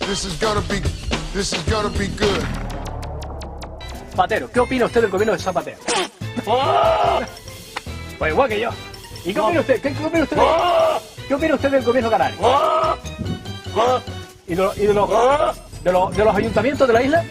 This is gonna be good. Zapatero, ¿qué opina usted del gobierno de Zapatero? Pues igual que yo. ¿Y qué opina usted? ¿Qué opina usted? ¿Qué opina usted del gobierno canario? ¿Y de los ayuntamientos de la isla?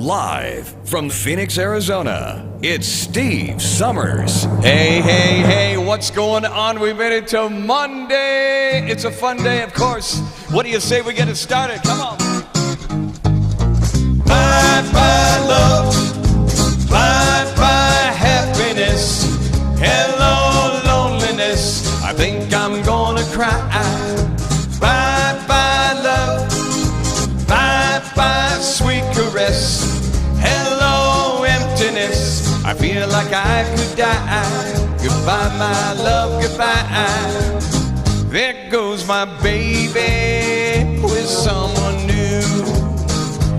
Live from Phoenix, Arizona, it's Steve Summers. Hey, hey, hey, what's going on? We made it to Monday. It's a fun day, of course. What do you say we get it started? Come on. Bye-bye love, bye-bye happiness, hello loneliness, I think I'm gonna cry. Bye-bye love, bye-bye sweet caress, hello emptiness, I feel like I could die. Goodbye my love, goodbye. There goes my baby with someone new.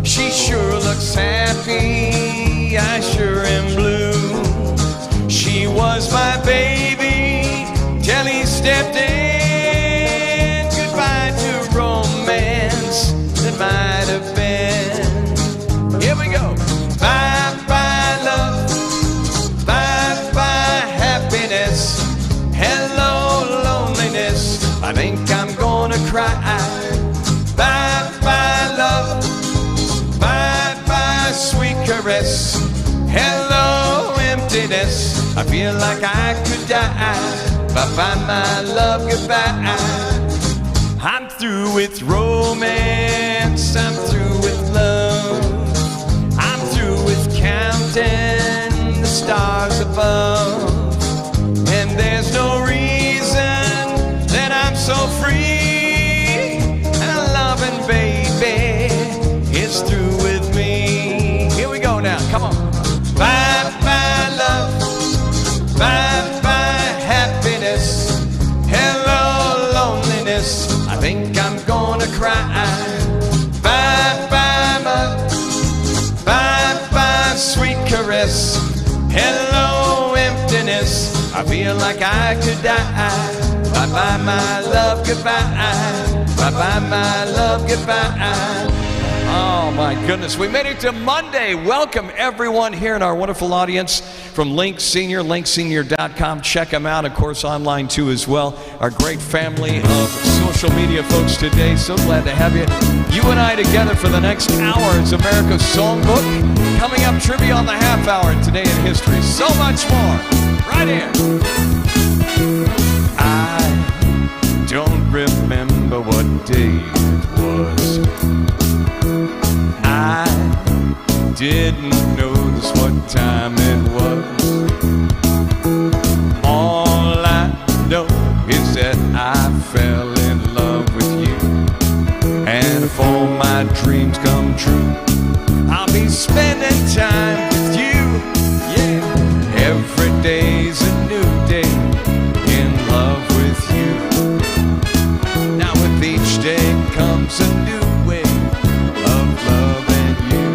She sure looks happy, I sure am blue. She was my baby till he stepped in. Goodbye to romance that might have been. Here we go. Bye-bye love, bye-bye happiness, hello loneliness, I think I'm gonna cry. Bye-bye love, bye-bye sweet caress, hello emptiness, I feel like I could die. Bye-bye my love, goodbye. I'm through with romance, I'm through with love, I'm through with counting the stars above, and there's no reason that I'm so free, and loving baby is through with me. Here we go now, come on. Bye-bye love, bye-bye happiness, hello loneliness, I think I'm gonna cry. Bye-bye love, bye-bye sweet caress, hello emptiness, I feel like I could die. Bye-bye my love, goodbye. Bye-bye my love, goodbye. Oh my goodness, we made it to Monday. Welcome everyone here in our wonderful audience from Link Senior, linksenior.com. Check them out, of course, online too as well. Our great family of social media folks today. So glad to have you. You and I together for the next hour. It's America's Songbook. Coming up, trivia on the half hour, today in history. So much more. Right here. I don't remember what day it was. I didn't notice what time it was. All I know is that I fell in love with you, and if all my dreams come true, I'll be spending time with you. Yeah, every day's a new day in love with you. Now with each day comes a new way of loving you.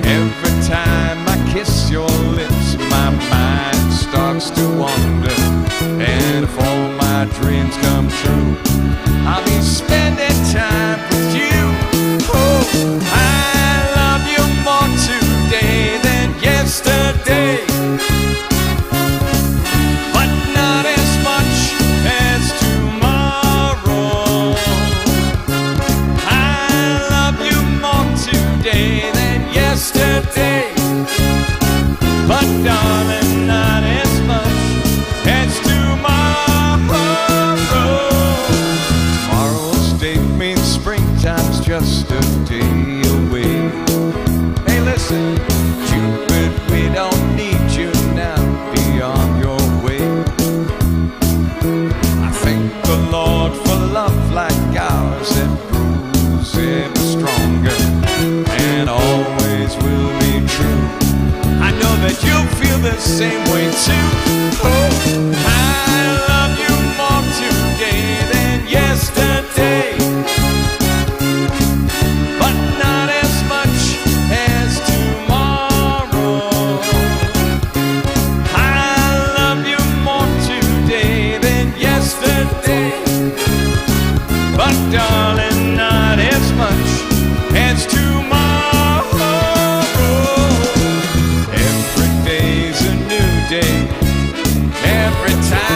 Every time I kiss your lips, my mind starts to wander, and if all my dreams come true, I'll be spending time with you. Oh, I love you more today than yesterday, but not as much as tomorrow. I love you more today than yesterday, but darling, not as much as tomorrow. Tomorrow's date means springtime's just a day away. Hey, listen, Cupid, we don't need you now, be on your way. I thank the Lord for love like ours that grows ever stronger and always will be true. I know that you'll feel the same way too. Oh, I love you more today than yesterday, but not as much as tomorrow. I love you more today than yesterday, but darling, not as much as tomorrow. Every day's a new day, every time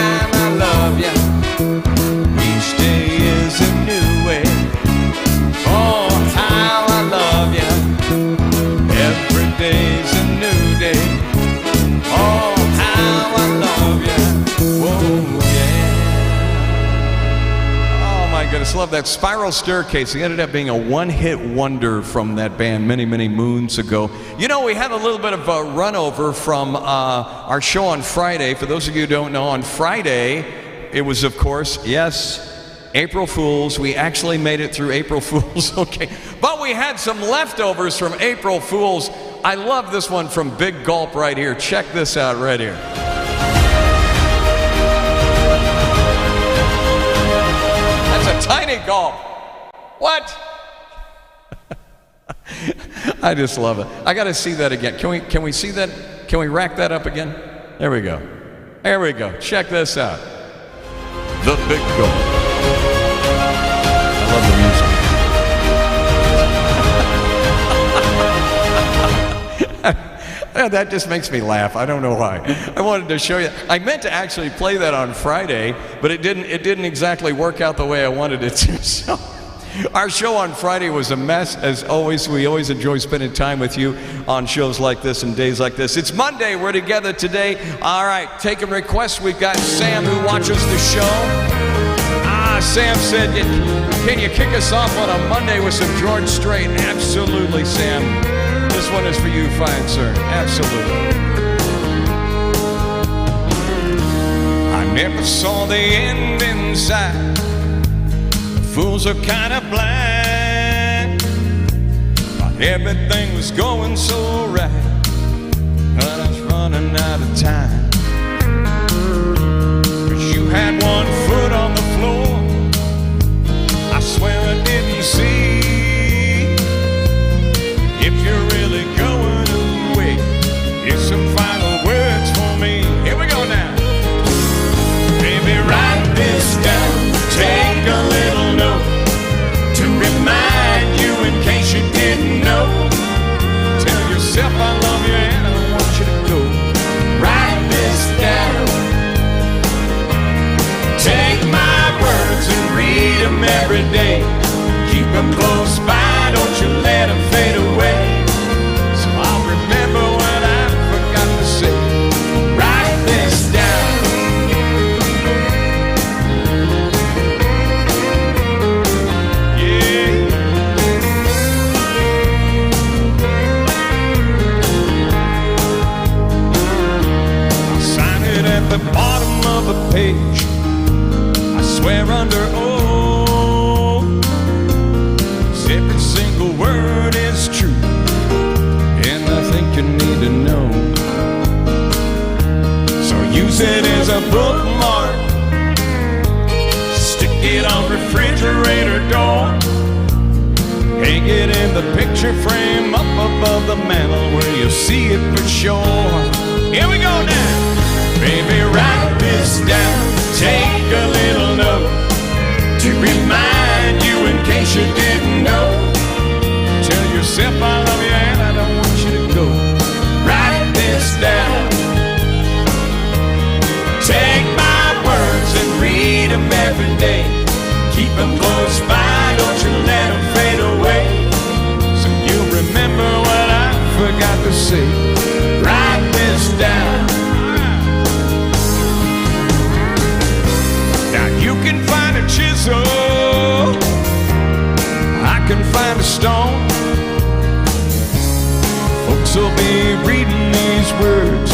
just love that. Spiral Staircase. It ended up being a one-hit wonder from that band many, many moons ago. You know, we had a little bit of a run over from our show on Friday. For those of you who don't know, on Friday, it was, of course, yes, April Fools. We actually made it through April Fools, okay. But we had some leftovers from April Fools. I love this one from Big Gulp right here. Check this out right here. That's a tiny gulp. What? I just love it. I got to see that again. Can we see that? Can we rack that up again? There we go. There we go. Check this out. The Big Gulp. I love the music. That just makes me laugh. I don't know why. I wanted to show you. I meant to actually play that on Friday, but it didn't exactly work out the way I wanted it to. So our show on Friday was a mess. As always, we always enjoy spending time with you on shows like this and days like this. It's Monday. We're together today. All right, taking requests. We've got Sam who watches the show. Sam said, can you kick us off on a Monday with some George Strait? Absolutely, Sam. This one is for you, fine sir. Absolutely. I never saw the end in sight. Fools are kind of blind. Thought everything was going so right, but I was running out of time. 'Cause you had one foot on the floor. I swear I didn't see. If you're really going away, here's some final words for me. Here we go now. Baby, write this down. Take a little note to remind you in case you didn't know. Tell yourself I love you and I want you to go. Write this down. Take my words and read them every day. Keep them close by, don't you let them fade away. So I'll remember what I forgot to say. Write this down. Yeah. I'll sign it at the bottom of a page. I swear under oath, every single word is true, and I think you need to know. So use it as a bookmark, stick it on refrigerator door, hang it in the picture frame up above the mantel where you'll see it for sure. Here we go now. Baby, write this down. Take a little note to remind you in case you didn't know. Tell yourself I love you and I don't want you to go. Write this down. Take my words and read them every day. Keep them close by, don't you let them fade away. So you'll remember what I forgot to say. Write this down. Now you can find a chisel, I can find a stone. Folks will be reading these words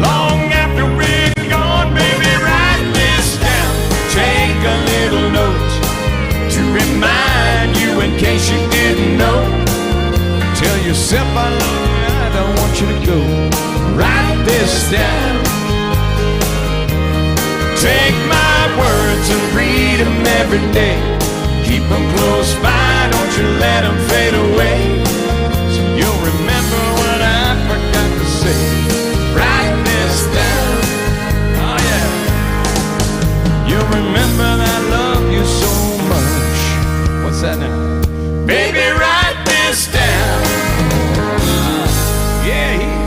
long after we're gone. Baby, write this down. Take a little note to remind you in case you didn't know. Tell yourself I love you, I don't want you to go. Write this down. Take my words and read them every day. Keep them close by, don't you let them fade away. So you'll remember what I forgot to say. Write this down. Oh yeah. You'll remember that I love you so much. What's that now? Baby, write this down.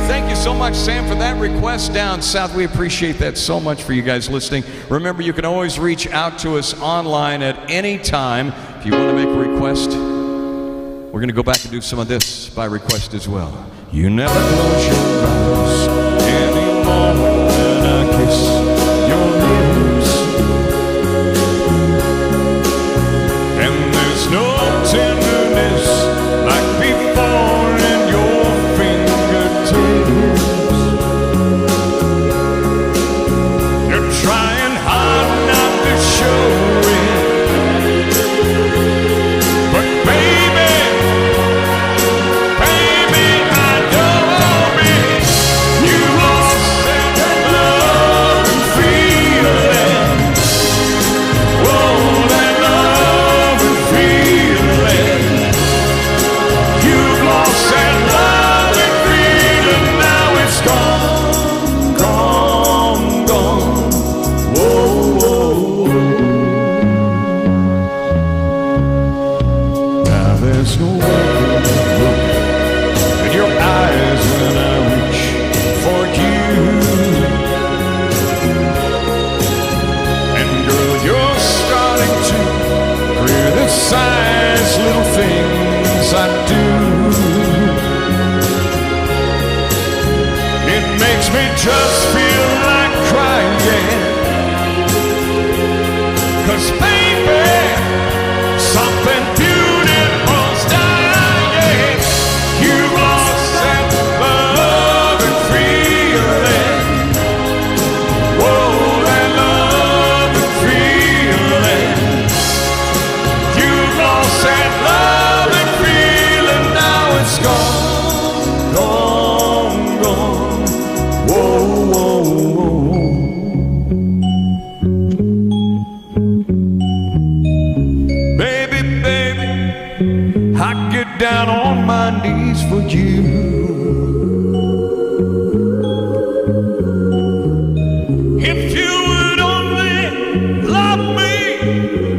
Thank you so much, Sam, for that request down south. We appreciate that so much for you guys listening. Remember, you can always reach out to us online at any time. If you want to make a request, we're going to go back and do some of this by request as well. You never close your eyes anymore when I kiss your lips. there's no look in your eyes when I reach for you. And girl, you're starting to criticize little things I do. It makes me just feel like crying, 'cause baby, something beautiful's dying. You lost that love and feeling. Whoa, that love and feeling. You lost that love and feeling. Now it's gone, gone, gone. Whoa, whoa, whoa. I get down on my knees for you. If you would only love me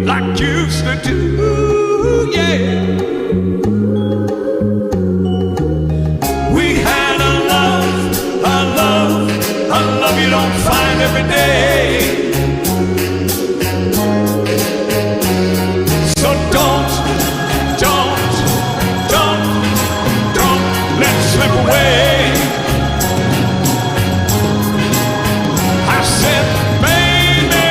like you used to do, yeah. We had a love you don't find every day. So don't let it slip away. I said, baby,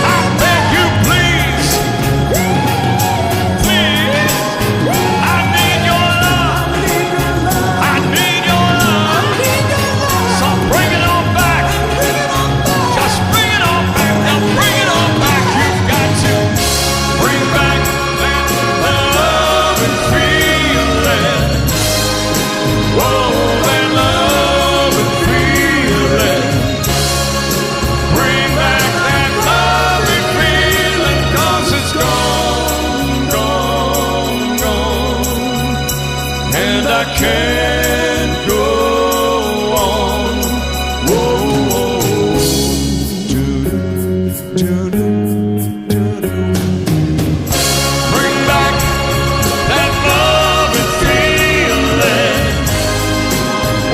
I beg you, please, I need your love, I need your love. So bring it on back, just bring it on back, now bring it on back. You've got to bring back that love and feeling. Whoa, that love and feeling. Bring back that love and feeling, 'cause it's gone, gone, gone. And I can't go on. Whoa, whoa. Bring back that love and feeling.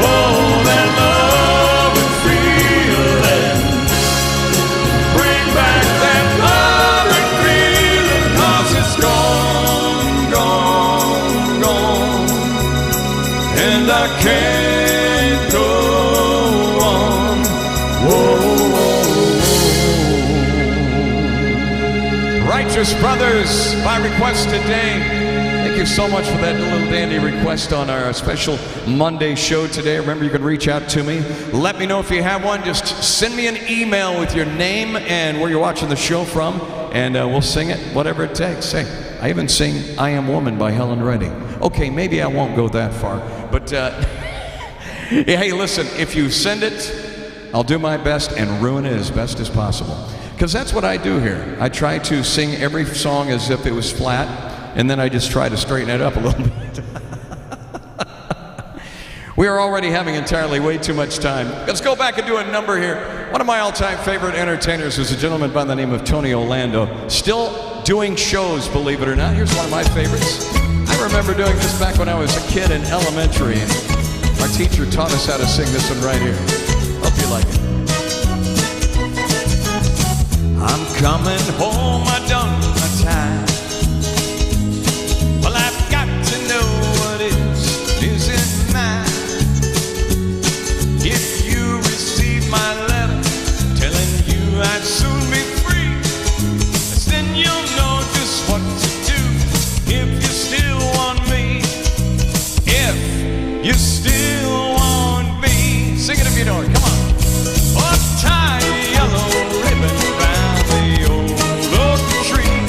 Whoa, that love and feeling. Bring back that love and feeling, 'cause it's gone, gone, gone. And I can't go on. Whoa. Righteous Brothers, by request today. Thank you so much for that little dandy request on our special Monday show today. Remember, you can reach out to me. Let me know if you have one. Just send me an email with your name and where you're watching the show from, and we'll sing it, whatever it takes. Hey, I even sing I Am Woman by Helen Reddy. Okay, maybe I won't go that far, but hey, listen, if you send it, I'll do my best and ruin it as best as possible. Because that's what I do here. I try to sing every song as if it was flat, and then I just try to straighten it up a little bit. We are already having entirely way too much time. Let's go back and do a number here. One of my all-time favorite entertainers is a gentleman by the name of Tony Orlando. Still doing shows, believe it or not. Here's one of my favorites. I remember doing this back when I was a kid in elementary. Our teacher taught us how to sing this one right here. Hope you like it. I'm coming home, I done my time. Well, I've got to know what isn't mine. If you receive my letter telling you I'd soon be free, then you'll know just what to do. If you still want me, if you still want me, sing it if you know it, come on. Oh, tie a yellow ribbon round the old oak tree.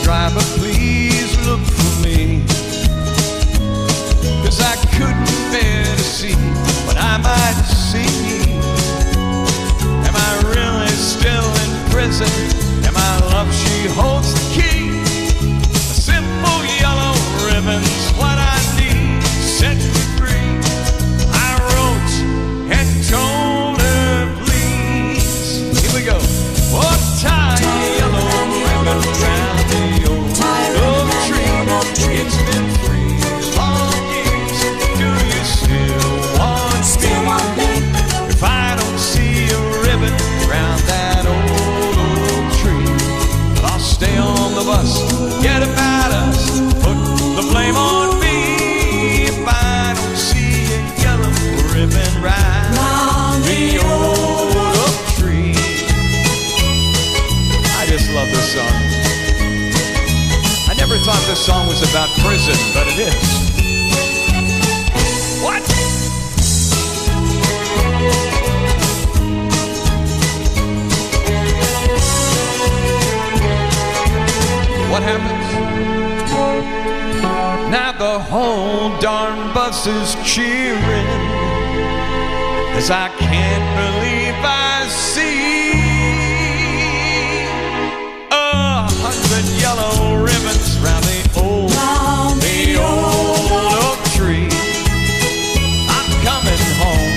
try, but please look for me. 'Cause I couldn't bear to see what I might see. Am I really still in prison? Am I love? She holds the key. A simple yellow ribbon's what I need. Set me free. I wrote and told her, please. Here we go. Oh, tie a yellow ribbon round the old oak tree. It's been 3 long years. Do you still want me? If I don't see a ribbon round that old oak tree, I'll stay on the bus, get about us, put the blame on me. If I don't see a yellow ribbon round the old oak tree. I just love this song. I never thought this song was about prison, but it is. What? What happens? Now the whole darn bus is cheering as I can't believe I see 100 yellow ribbons round the old oak tree. I'm coming home.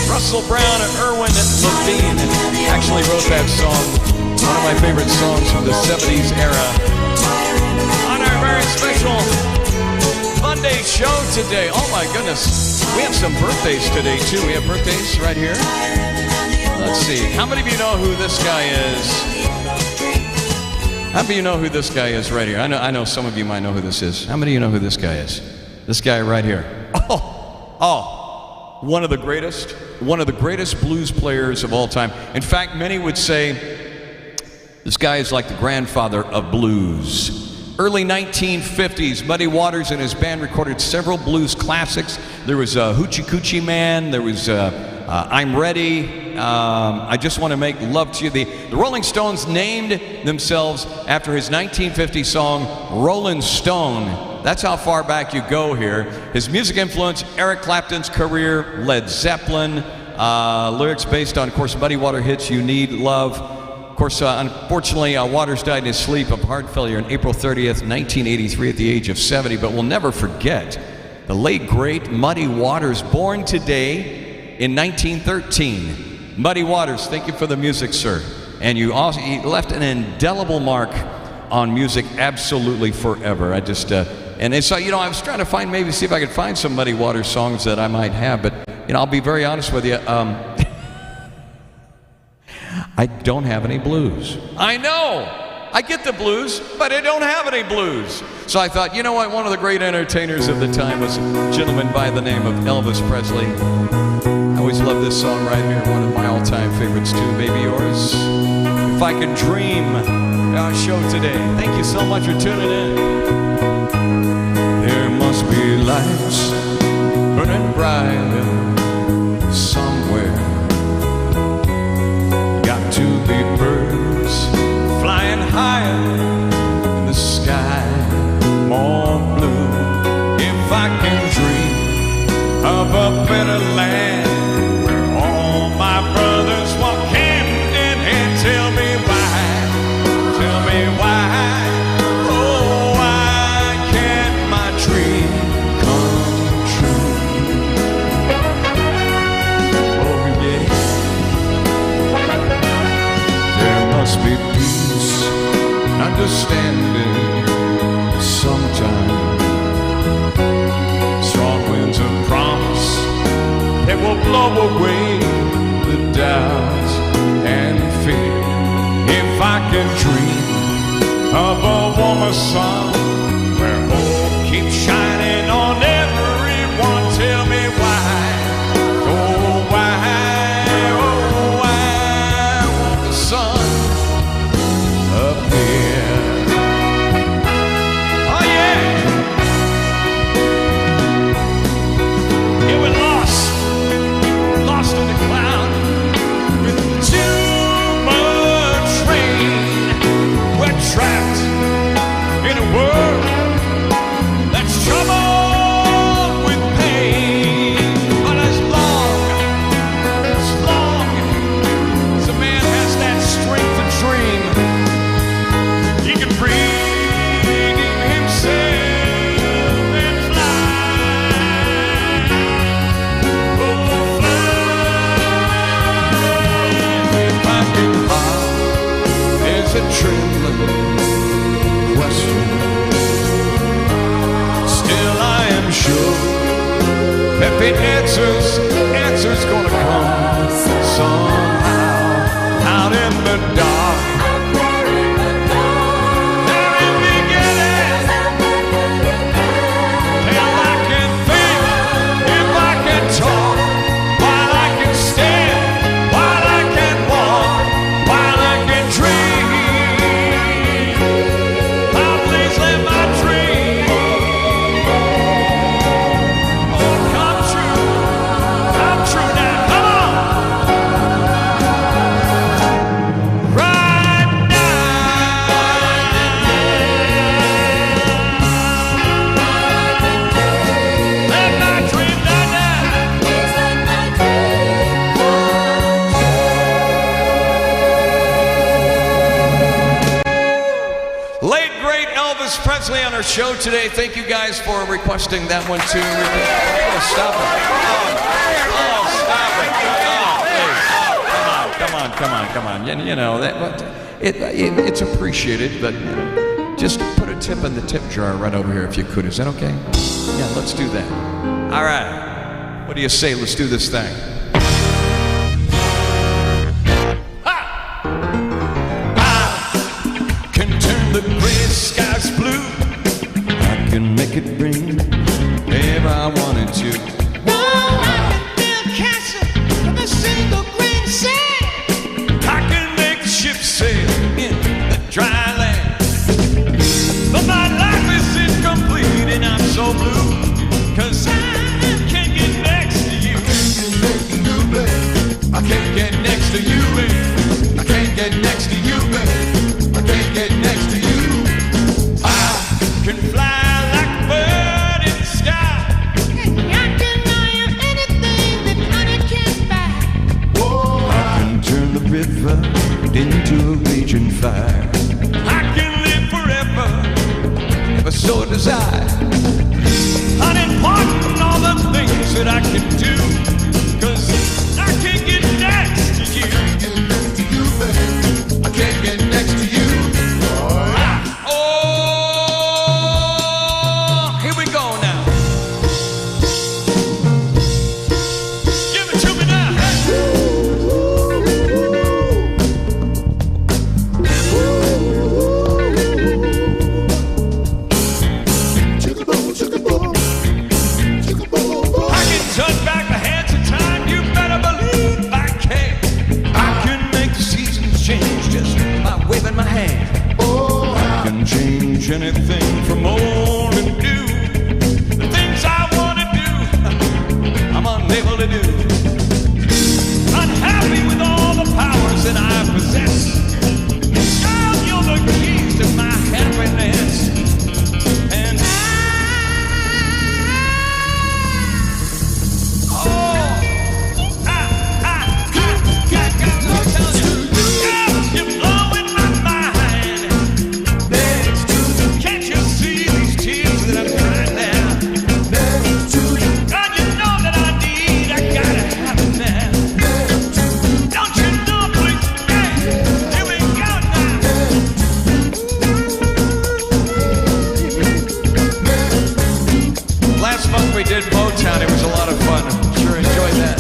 Russell Brown and Irwin Levine actually wrote that song, one of my favorite songs from the 70s era. On our very special Monday show today. Oh my goodness, we have some birthdays today too. We have birthdays right here. Let's see, how many of you know who this guy is? How many of you know who this guy is right here? I know some of you might know who this is. How many of you know who this guy is? This guy right here. One of the greatest blues players of all time. In fact, many would say this guy is like the grandfather of blues. Early 1950s, Muddy Waters and his band recorded several blues classics. There was Hoochie Coochie Man, there was I'm Ready, I Just Want to Make Love to You. The Rolling Stones named themselves after his 1950 song, Rollin' Stone. That's how far back you go here. His music influenced Eric Clapton's career, Led Zeppelin, lyrics based on, of course, Muddy Water hits You Need Love. Of course, unfortunately, Waters died in his sleep of heart failure on April 30th, 1983 at the age of 70, but we'll never forget the late, great Muddy Waters, born today in 1913. Muddy Waters, thank you for the music, sir. And you left an indelible mark on music absolutely forever. I just, and so, you know, I was trying to find, maybe see if I could find some Muddy Waters songs that I might have, but, you know, I'll be very honest with you. I don't have any blues. I know! I get the blues, but I don't have any blues. So I thought, you know what? One of the great entertainers of the time was a gentleman by the name of Elvis Presley. I always love this song right here, one of my all-time favorites too, Baby Yours. If I Could Dream, our show today. Thank you so much for tuning in. There must be lights burning brighter somewhere. Got to be birds flying higher in the sky, more blue. If I can dream of a better land where all my brothers walk hand in hand, tell me why, oh, why can't my dream come true? Oh yeah. There must be peace, understanding sometime. Strong winds of promise that will blow away the doubt and fear. If I can dream of a warmer sun where hope keeps shining on everyone, tell me why, oh why won't the sun appear? Oh yeah, yeah, we're lost in the cloud. The answer's gonna come somehow out in the dark. Presley on our show today. Thank you guys for requesting that one too. Oh, stop it. Oh, stop it. Come on. You know, it's appreciated, but you know, just put a tip in the tip jar right over here if you could. Is that okay? Yeah, let's do that. All right. What do you say? Let's do this thing. The gray sky's blue. I can make it rain if I wanted to. No, I can build a castle from a single grain of sand. I can make the ship sail in the dry land. But my life is incomplete and I'm so blue, 'cause I can't get next to you. I can't get next to you, babe. I can't get next to you, babe. I can't get next to you. Can fly like a bird in the sky. I can buy you anything that money can't buy. Oh, I can turn the river into a raging fire. I can live forever, but so does I. Unimportant all the things that I can do, 'cause I can't get next to you. I can't get next to you. Anything from old and new. The things I want to do, I'm unable to do. Unhappy with all the powers that I possess. Girl, you're the keys to my happiness. And you're blowing my mind. Can't you see these tears that I'm crying now? God, you know that I gotta have it now. Don't you know, please, hey, here we go now. Last month we did Motown. It was a lot of fun. Sure enjoyed that.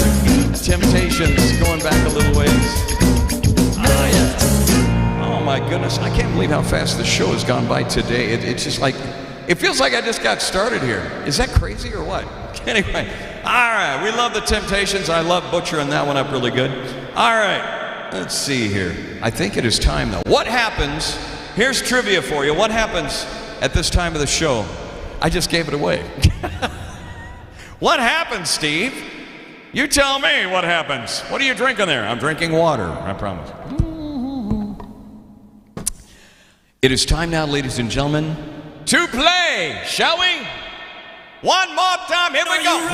Temptations, going back a little ways. Oh, yeah. Oh, my goodness. I can't believe how fast the show has gone by today. It's just like, it feels like I just got started here. Is that crazy or what? Anyway, all right. We love the Temptations. I love butchering that one up really good. All right. Let's see here. I think it is time, though. What happens? Here's trivia for you. What happens at this time of the show? I just gave it away. What happens, Steve? You tell me what happens. What are you drinking there? I'm drinking water, I promise. It is time now, ladies and gentlemen, to play, shall we? One more time, here we go.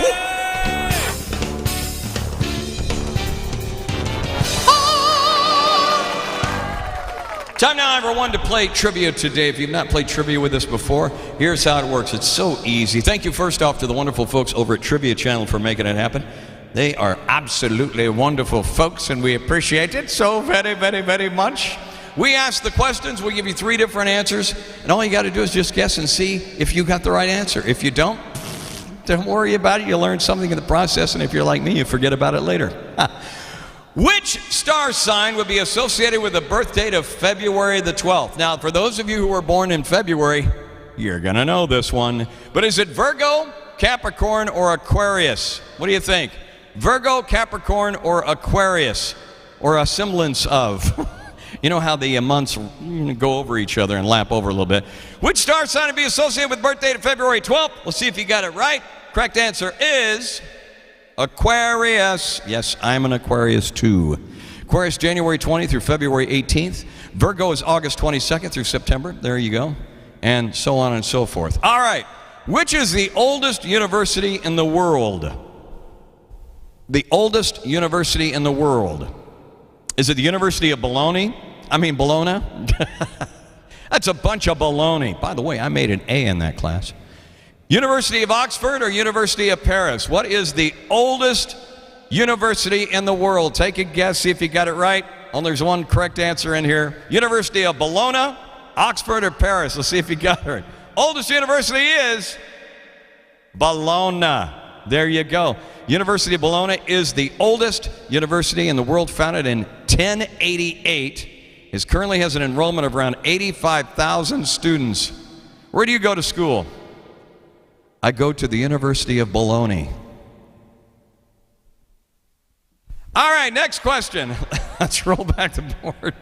Time now, everyone, to play trivia today. If you've not played trivia with us before, here's how it works. It's so easy. Thank you first off to the wonderful folks over at Trivia Channel for making it happen. They are absolutely wonderful folks, and we appreciate it so very, very, very much. We ask the questions. We'll give you 3 different answers, and all you got to do is just guess and see if you got the right answer. If you don't, Don't worry about it. You learn something in the process, and if you're like me, you forget about it later. Which star sign would be associated with the birth date of February the 12th? Now, for those of you who were born in February, you're going to know this one. But is it Virgo, Capricorn, or Aquarius? What do you think? Virgo, Capricorn, or Aquarius? Or a semblance of? You know how the months go over each other and lap over a little bit. Which star sign would be associated with birth date of February 12th? We'll see if you got it right. Correct answer is Aquarius. Yes, I'm an Aquarius too. Aquarius, January 20th through February 18th. Virgo is August 22nd through September. There you go. And so on and so forth. All right. Which is the oldest university in the world? The oldest university in the world. Is it the University of Bologna? Bologna? That's a bunch of baloney. By the way, I made an A in that class. University of Oxford or University of Paris? What is the oldest university in the world? Take a guess, see if you got it right. Only there's one correct answer in here. University of Bologna, Oxford, or Paris? Let's see if you got it right. Oldest university is Bologna. There you go. University of Bologna is the oldest university in the world, founded in 1088. It currently has an enrollment of around 85,000 students. Where do you go to school? I go to the University of Bologna. All right, next question. Let's roll back the board.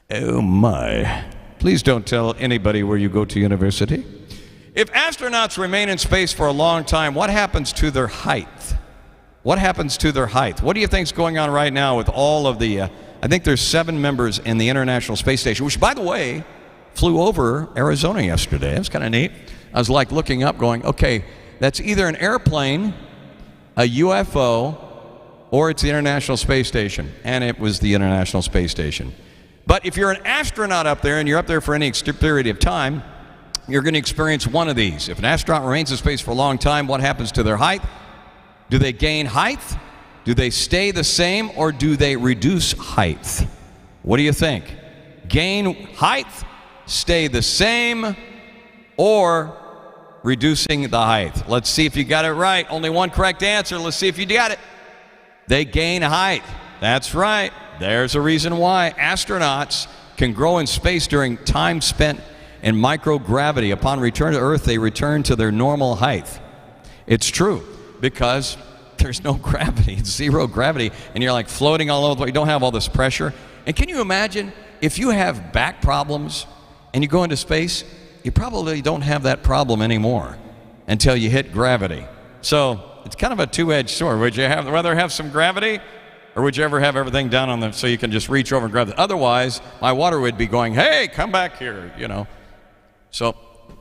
Oh my. Please don't tell anybody where you go to university. If astronauts remain in space for a long time, what happens to their height? What happens to their height? What do you think is going on right now with all of the, I think there's 7 members in the International Space Station, which, by the way, flew over Arizona yesterday. It was kind of neat. I was like looking up going, okay, that's either an airplane, a UFO, or it's the International Space Station. And it was the International Space Station. But if you're an astronaut up there and you're up there for any period of time, you're going to experience one of these. If an astronaut remains in space for a long time, what happens to their height? Do they gain height? Do they stay the same, or do they reduce height? What do you think? Gain height, stay the same, or reducing the height? Let's see if you got it right. Only one correct answer. Let's see if you got it. They gain height. That's right. There's a reason why astronauts can grow in space during time spent in microgravity. Upon return to Earth, they return to their normal height. It's true, because there's no gravity. It's zero gravity, and you're like floating all over the place. You don't have all this pressure. And can you imagine if you have back problems and you go into space, you probably don't have that problem anymore until you hit gravity. So it's kind of a two-edged sword. Would you rather have some gravity, or would you ever have everything down on the so you can just reach over and grab it? Otherwise, my water would be going, hey, come back here, you know. So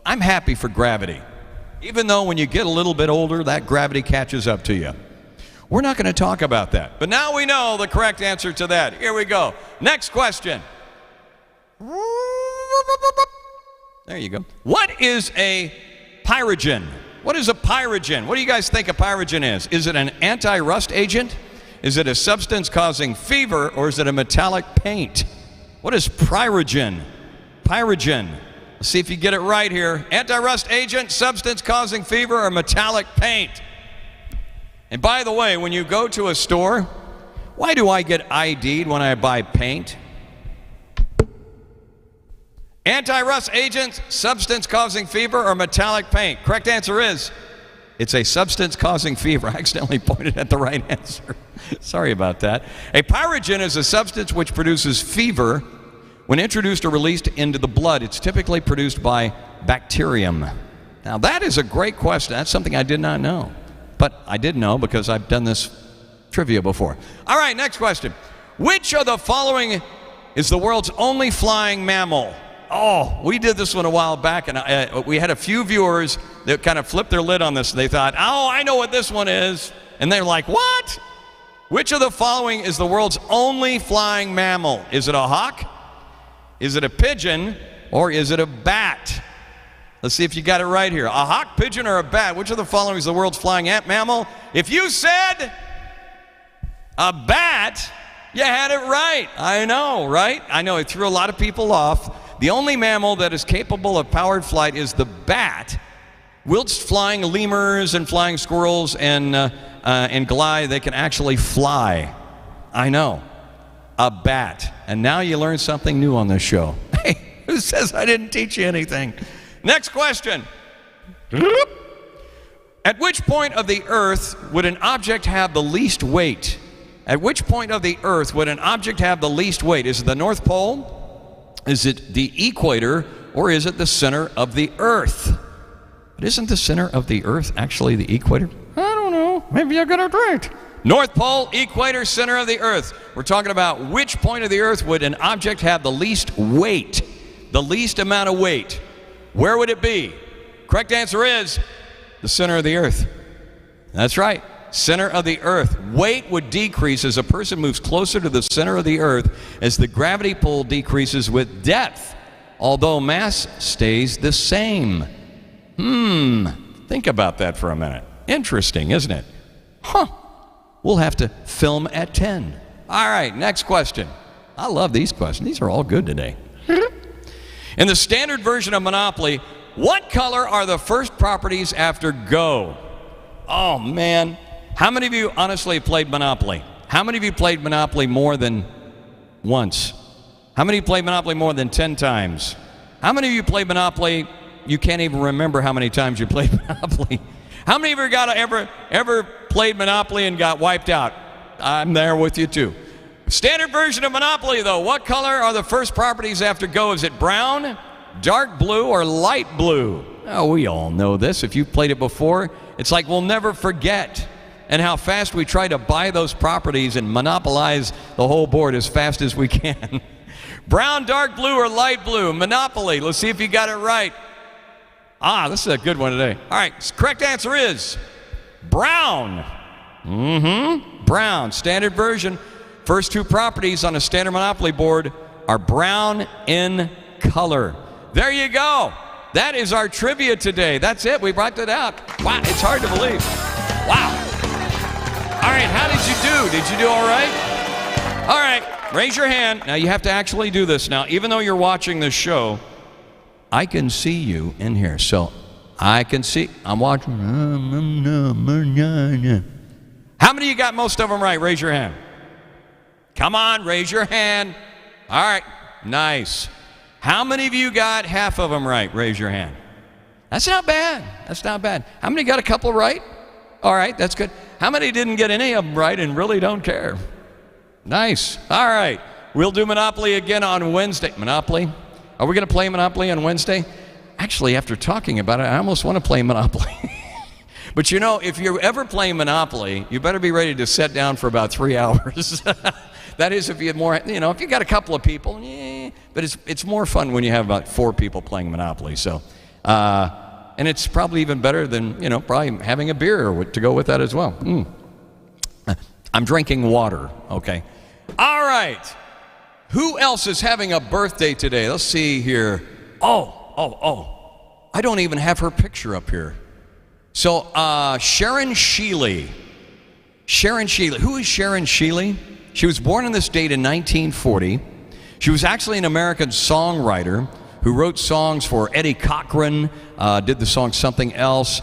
I'm happy for gravity. Even though when you get a little bit older, that gravity catches up to you. We're not going to talk about that. But now we know the correct answer to that. Here we go. Next question. There you go. What is a pyrogen? What is a pyrogen? What do you guys think a pyrogen is? Is it an anti-rust agent? Is it a substance causing fever, or is it a metallic paint? What is pyrogen? Pyrogen. Let's see if you get it right here. Anti-rust agent, substance causing fever, or metallic paint? And by the way, when you go to a store, why do I get ID'd when I buy paint? Anti-rust agent, substance causing fever, or metallic paint? Correct answer is, it's a substance causing fever. I accidentally pointed at the right answer. Sorry about that. A pyrogen is a substance which produces fever when introduced or released into the blood. It's typically produced by bacterium. Now that is a great question. That's something I did not know. But I did know because I've done this trivia before. All right, next question. Which of the following is the world's only flying mammal? Oh, we did this one a while back, and we had a few viewers that kind of flipped their lid on this. They thought, oh, I know what this one is. And they're like, what? Which of the following is the world's only flying mammal? Is it a hawk? Is it a pigeon? Or is it a bat? Let's see if you got it right here. A hawk, pigeon, or a bat? Which of the following is the world's flying mammal? If you said a bat, you had it right. I know, right? I know, it threw a lot of people off. The only mammal that is capable of powered flight is the bat. Whilst flying lemurs and flying squirrels and glide, they can actually fly. I know. A bat. And now you learn something new on this show. Hey, who says I didn't teach you anything? Next question. At which point of the earth would an object have the least weight? At which point of the earth would an object have the least weight? Is it the North Pole? Is it the equator? Or is it the center of the earth? But isn't the center of the earth actually the equator? I don't know. Maybe I got it right. North Pole, equator, center of the earth. We're talking about which point of the earth would an object have the least weight? The least amount of weight. Where would it be? Correct answer is the center of the earth. That's right. Center of the earth. Weight would decrease as a person moves closer to the center of the earth as the gravity pull decreases with depth, although mass stays the same. Think about that for a minute. Interesting, isn't it? We'll have to film at 10. All right, next question. I love these questions. These are all good today. In the standard version of Monopoly, what color are the first properties after go? Oh, man. How many of you honestly played Monopoly? How many of you played Monopoly more than once? How many of you played Monopoly more than 10 times? How many of you played Monopoly, you can't even remember how many times you played Monopoly? How many of you ever played Monopoly and got wiped out? I'm there with you too. Standard version of Monopoly though, what color are the first properties after go? Is it brown, dark blue, or light blue? Oh, we all know this. If you've played it before, it's like we'll never forget. And how fast we try to buy those properties and monopolize the whole board as fast as we can. Brown, dark blue, or light blue? Monopoly. Let's see if you got it right. This is a good one today. All right, correct answer is brown. Brown. Standard version. First two properties on a standard Monopoly board are brown in color. There you go. That is our trivia today. That's it. We brought that out. Wow, it's hard to believe. Wow. All right, how did you do? Did you do all right? All right, raise your hand. Now, you have to actually do this. Now, even though you're watching this show, I can see you in here. So I can see. I'm watching. How many of you got most of them right? Raise your hand. Come on, raise your hand. All right, nice. How many of you got half of them right? Raise your hand. That's not bad. That's not bad. How many got a couple right? All right, that's good. How many didn't get any of them right and really don't care? Nice. All right. We'll do Monopoly again on Wednesday. Monopoly? Are we going to play Monopoly on Wednesday? Actually, after talking about it, I almost want to play Monopoly. But you know, if you're ever playing Monopoly, you better be ready to sit down for about 3 hours. That is, if you have more, if you got a couple of people, but it's more fun when you have about 4 people playing Monopoly. So, and it's probably even better than, probably having a beer to go with that as well. I'm drinking water, okay. All right. Who else is having a birthday today? Let's see here. Oh. I don't even have her picture up here. So, Sharon Sheely. Sharon Sheely. Who is Sharon Sheely? She was born on this date in 1940. She was actually an American songwriter who wrote songs for Eddie Cochran, did the song Something Else.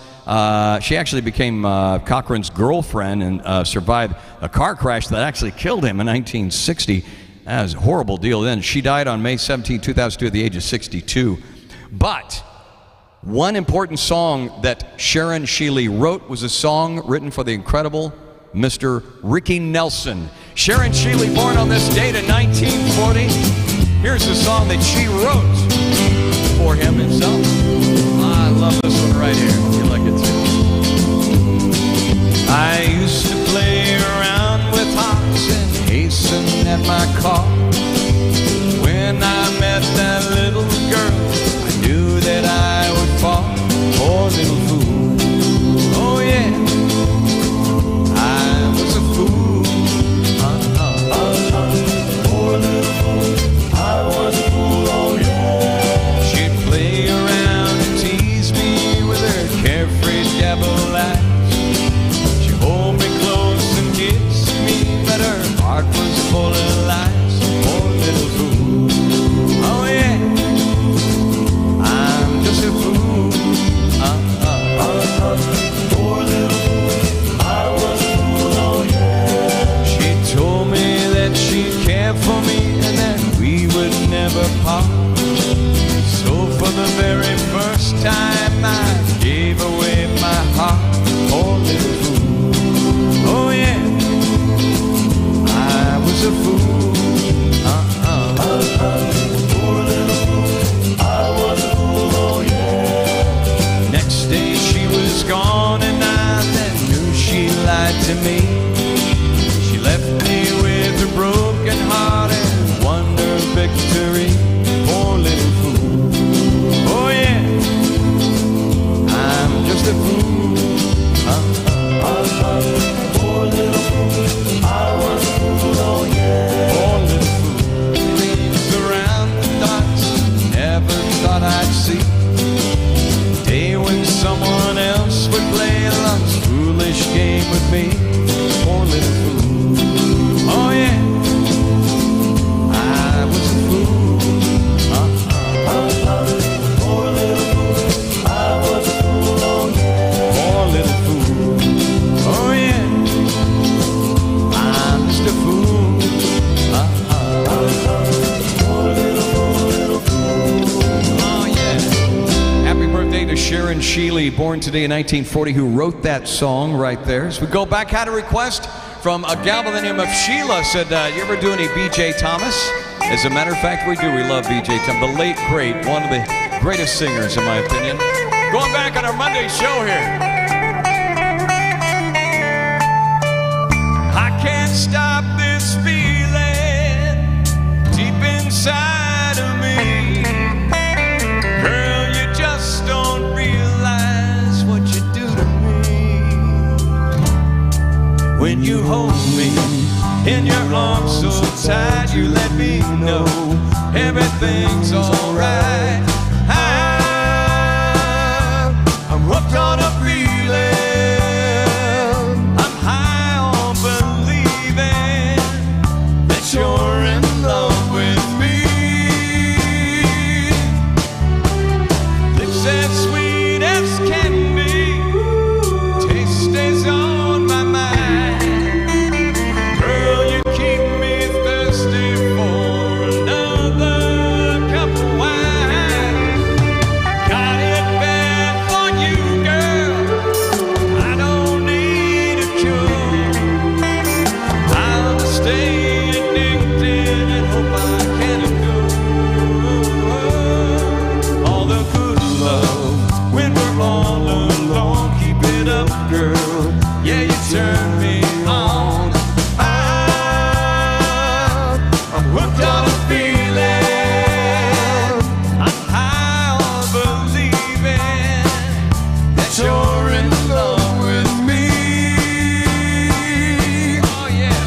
She actually became Cochran's girlfriend and survived a car crash that actually killed him in 1960. That was a horrible deal then. She died on May 17, 2002 at the age of 62. But one important song that Sharon Sheely wrote was a song written for the incredible Mr. Ricky Nelson. Sharon Sheely, born on this date in 1940. Here's a song that she wrote for him himself. I love this one right here. You like it too? I used to play around with hearts and hasten at my car. When I met that little girl, I knew that I would fall. Poor little fool. Oh yeah, I was a fool. Poor little fool. I was a fool. Oh yeah. She'd play around and tease me with her carefree devil eyes. She'd hold me close and kiss me, but her heart was full of lies. Poor little fool. Oh yeah, I'm just a fool. never part. So for the very first time I gave away my heart. Poor little fool. Oh yeah, I was a fool. Poor little fool. I was a fool. Oh yeah. Next day she was gone and I then knew she lied to me. She left me with a broken heart and won her victory. Poor little fool. Oh yeah, I'm just a fool. Poor little fool. I was a fool. Oh yeah. Poor little fool. Leaves around the docks, never thought I'd see. Day when someone else would play love's foolish game with me. Poor little fool. Oh yeah, I was a fool. Poor little fool. I was a fool. Oh yeah. Poor little fool. Oh yeah, I'm just a fool. Poor little fool. Oh yeah. Happy birthday to Sharon Sheely, born today in 1940, who wrote that song right there. So we go back, had a request from a gal by the name of Sheila. Said, you ever do any B.J. Thomas? As a matter of fact, we do. We love B.J. Thomas, the late great, one of the greatest singers in my opinion. Going back on our Monday show here. I can't stop this feeling deep inside of me. Girl, you just don't realize what you do to me. When you hold me in your arms so tight, you let me know everything's alright. I'm hooked on a feeling. I'm high on believing that you're in love with me. Lips as sweet as can be, taste stays on my mind. Girl, you keep me thirsty for another cup of wine. Got it bad for you, girl. I don't need a cure. I'll stay addicted and hope I can endure all the good love when we're all alone. Keep it up, girl. Yeah, you turn me on. I'm hooked on a feeling. I'm high on believing that you're in love with me. Oh yeah.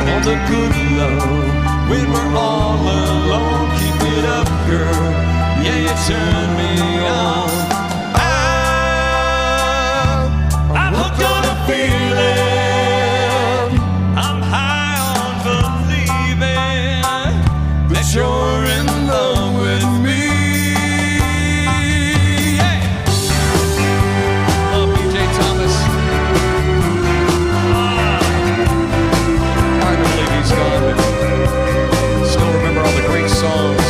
All the good love when we're all alone. Keep it up, girl. Yeah, you turn me on. I'm hooked on a feeling. I'm high on believing that you're in love with me. Hey! Love B.J. Thomas. Hard to believe he's gone, but still remember all the great songs,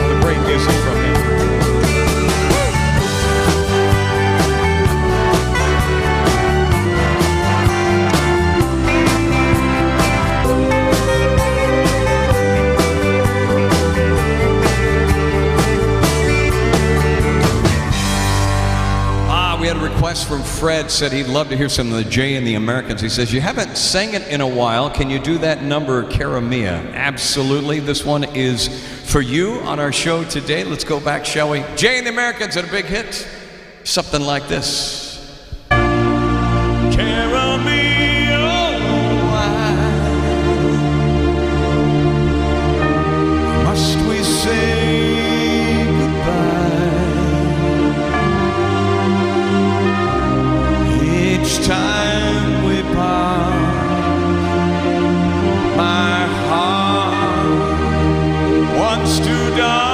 the great music from him. We had a request from Fred, said he'd love to hear some of the Jay and the Americans. He says, you haven't sang it in a while. Can you do that number, Cara Mia? Absolutely. This one is for you on our show today. Let's go back, shall we? Jay and the Americans had a big hit. Something like this. Cara Mia, why must we say goodbye? Each time we part, my heart wants to die.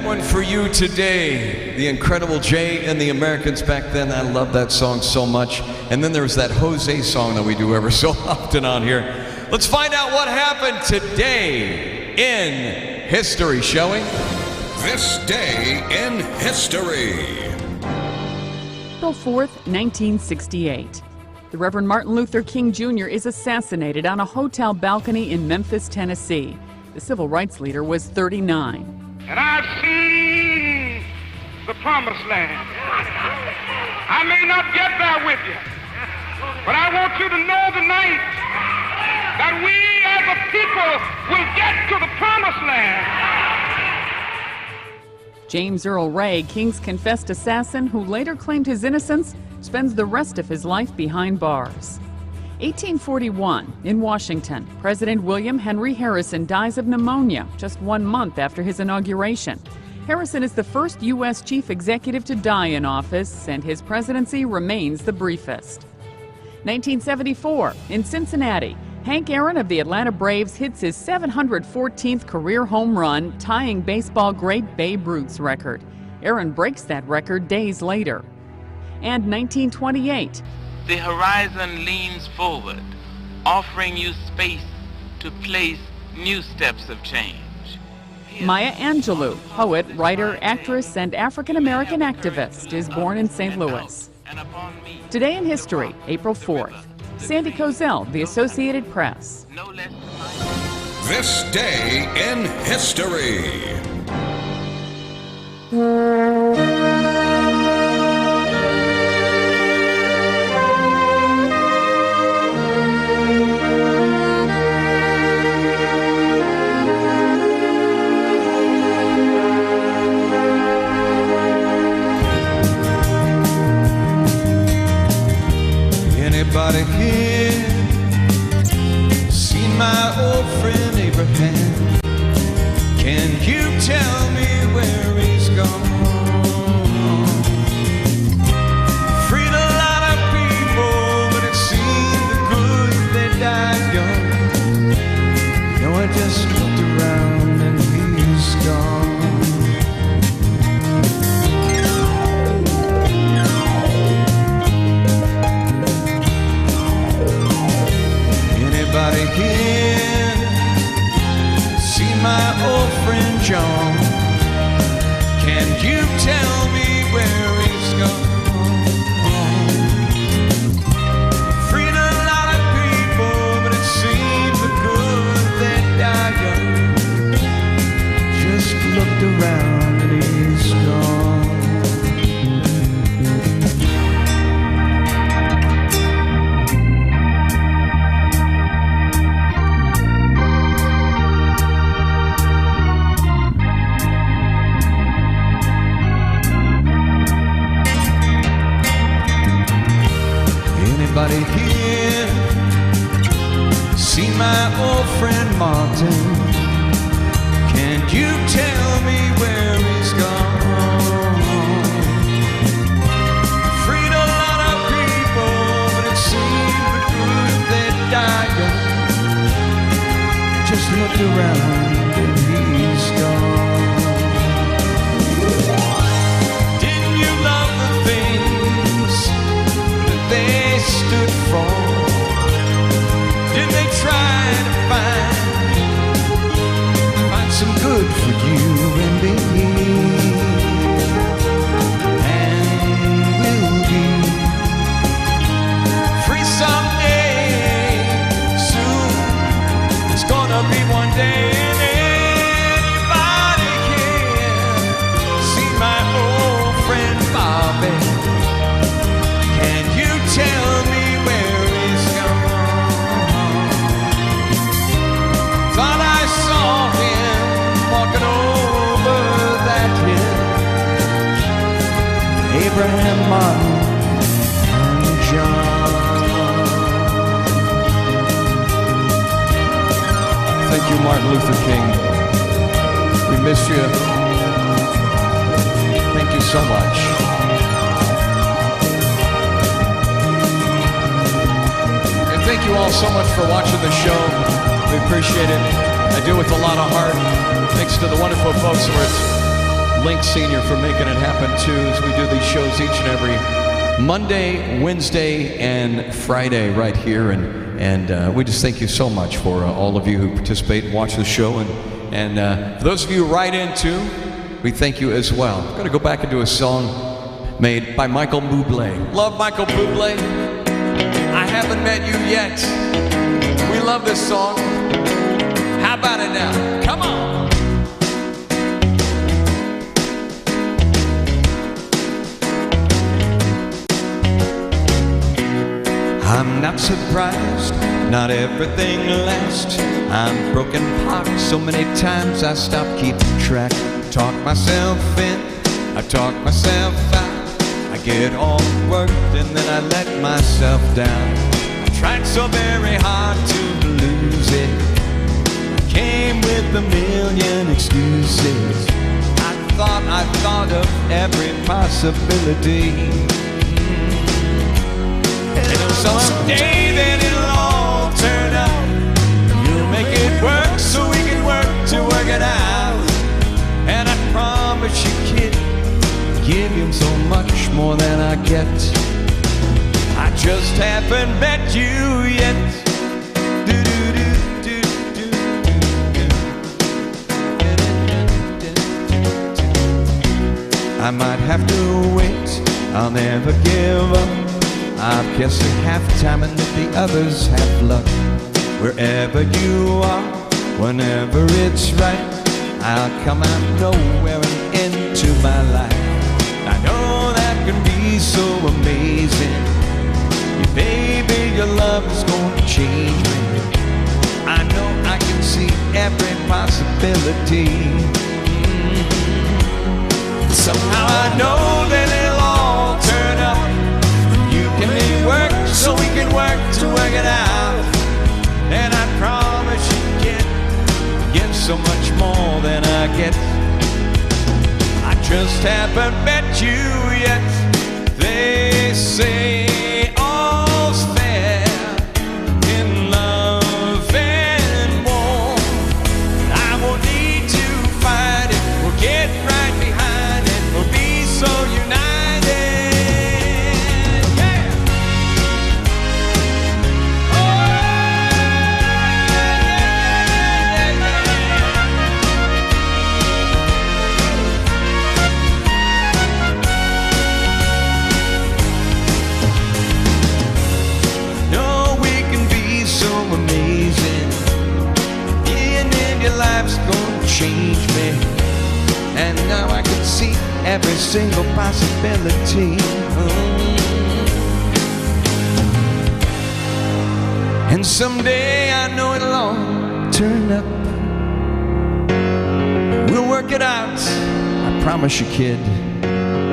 one for you today. The Incredible Jay and the Americans back then. I love that song so much. And then there was that Jose song that we do ever so often on here. Let's find out what happened today in history, shall we? This day in history. April 4th, 1968. The Reverend Martin Luther King Jr. is assassinated on a hotel balcony in Memphis, Tennessee. The civil rights leader was 39. And I've seen the promised land. I may not get there with you, but I want you to know tonight that we as a people will get to the promised land. James Earl Ray, King's confessed assassin who later claimed his innocence, spends the rest of his life behind bars. 1841, in Washington, President William Henry Harrison dies of pneumonia just 1 month after his inauguration. Harrison is the first U.S. chief executive to die in office, and his presidency remains the briefest. 1974, in Cincinnati, Hank Aaron of the Atlanta Braves hits his 714th career home run, tying baseball great Babe Ruth's record. Aaron breaks that record days later. And 1928. The horizon leans forward, offering you space to place new steps of change. Maya Angelou, poet, writer, actress, and African-American activist, is born in St. Louis. Today in history, April 4th. Sandy Kozel, The Associated Press. This day in history. Anybody here seen my old friend Abraham? Can you tell me where he's gone? Freed a lot of people, but it seemed the good they died young. No, I just looked around and he's gone. Anybody here see my old friend John? Can you tell me where he's gone? Freed a lot of people, but it seems the good that died young. Just looked around and he's gone. Anybody here see my old friend Martin? Can you tell me where he's gone? Freed a lot of people, but it seemed the good that died young. Just looked around and he's gone. Didn't you love the things that they stood for? Did they try to find some good for you and me? And we'll be free someday soon. It's gonna be one day. And anybody can see my old friend Bobby. Can you tell me where he's gone? Thought I saw him walking over that hill. Abraham, Martin, and John. Thank you, Martin Luther King. We miss you. Thank you so much. Thank you all so much for watching the show. We appreciate it. I do it with a lot of heart. Thanks to the wonderful folks over at Link Sr. for making it happen too, as we do these shows each and every Monday, Wednesday, and Friday right here. And we just thank you so much for all of you who participate and watch the show. And for those of you who write in too, we thank you as well. I'm going to go back and do a song made by Michael Bublé. Love Michael Bublé. I haven't met you yet. We love this song. How about it now? Come on. I'm not surprised, not everything lasts. I'm broken apart so many times I stop keeping track. Talk myself in, I talk myself out. I get all worked and then I let myself down. I tried so very hard to lose it. I came with a million excuses. I thought of every possibility. And someday then it'll all turn out. You'll make it work so we can work to work it out. And I promise you, kid, give him so much more than I get. I just haven't met you yet. I might have to wait, I'll never give up. I'm guessing half time and that the others have luck. Wherever you are, whenever it's right, I'll come out of nowhere and into my life. I know that can be so amazing. Baby, your love is going to change me. I know I can see every possibility. Somehow I know that it'll all turn up. You can make work so we can work to work it out. And I promise you get so much more than I get. I just haven't met you yet. They say all's fair in love and war. I won't need to fight it. We'll get right behind it. We'll be so united. Life's gonna change me, and now I can see every single possibility. And someday I know it'll all turn up. We'll work it out. I promise you, kid.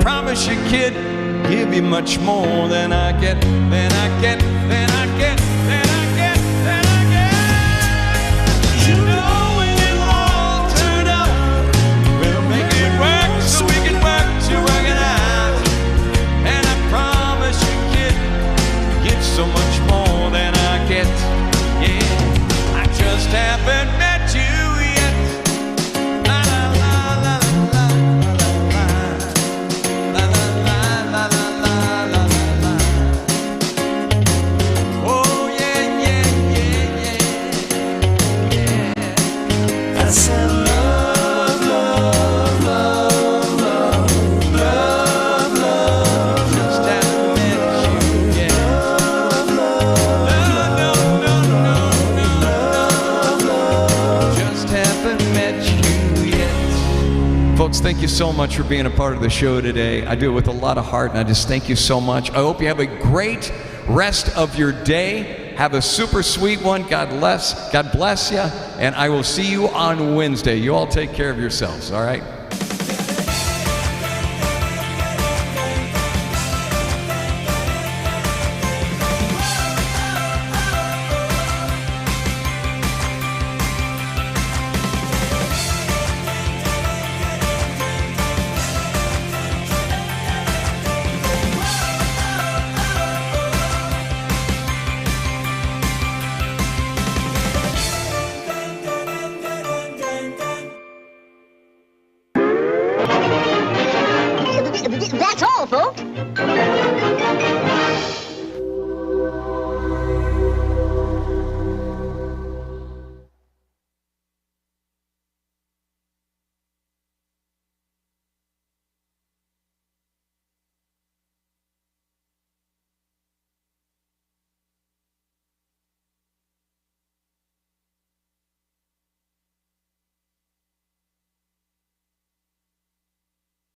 Promise you, kid. Give you much more than I get, than I get, than I get, than I get, than I get. You know. So we can work to work it out. And I promise you, kid, get so much more than I get. Yeah, I just haven't met you yet. La la la la la la la la la la la. Oh yeah yeah yeah yeah yeah. I said love, love, love. Folks, thank you so much for being a part of the show today. I do it with a lot of heart, and I just thank you so much. I hope you have a great rest of your day. Have a super sweet one. God bless you, and I will see you on Wednesday. You all take care of yourselves, all right?